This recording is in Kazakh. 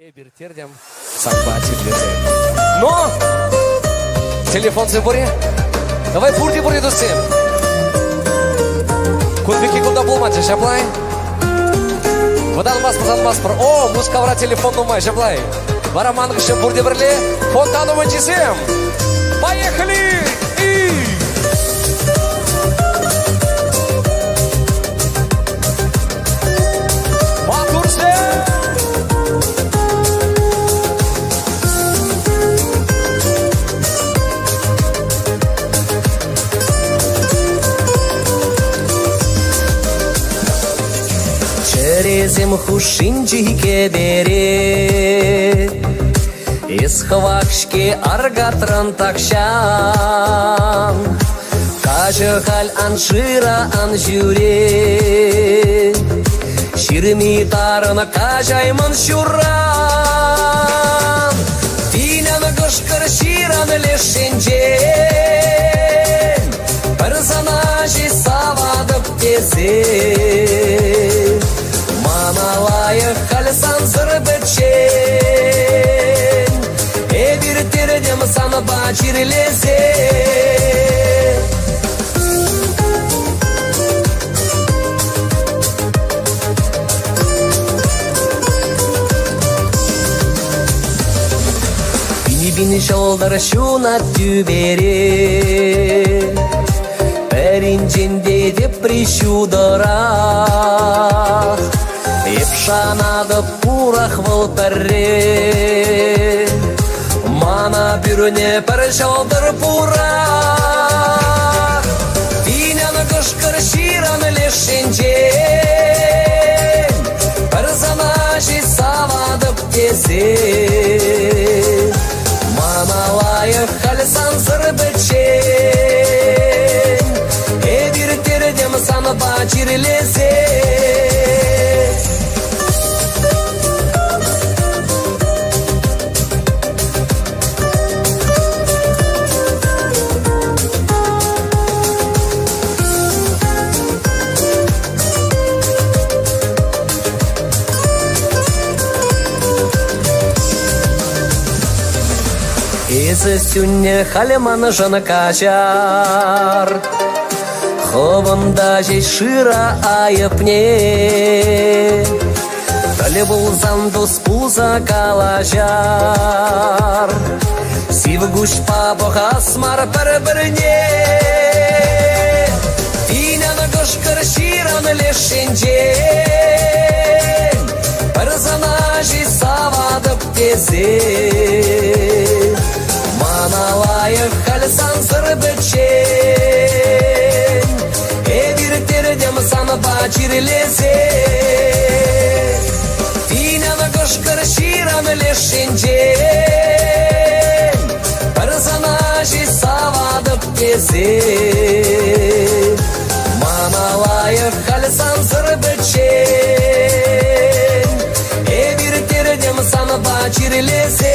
Эбертердем сакбатирлерде. Но телефон сыбуре. Давай пурди буре достем. Кудбеки куда булмача шаплай. Водан бас про. О, мускавра телефон нумай шаплай. Бараман гыше бурди берле. Фонтану мачисем. Поехали! И... Черезем хушинчике берет, из хвакшки аргатран такшан, кажахаль аншира анжюре, ширмитарна кажайман шуран, тинян гошкар ширан лешенжен, персонажи савадып тезе. Маналайы халсан зырбычен, эбиртердем саны бачирлезе. Бини-бини жолдар шуна түбере, перинченде деп прищудора. Епшанады пурах волперре, мана бюрне перешалдыр пурах. Тиняны кышкыр ширан лешенжен, персонажи савадып тезе. Маналайы халсан зырбычен, эбиртердем саны бачирлезе. Сюнне халеман жана качар, ховында жей шира айыпне, тали булзан дос пуза калажар, сивгуш пабо хасмар бір-бірне. Тиняны гошкар ширан лешенжен, персонажи савадып тезе. Маналайы халсан зырбычен, эбиртердем саны бачирлезе. Тиняны гошкар ширан лешенжен, персонажи савадып тезе. Маналайы халсан зырбычен, эбиртердем саны бачирлезе.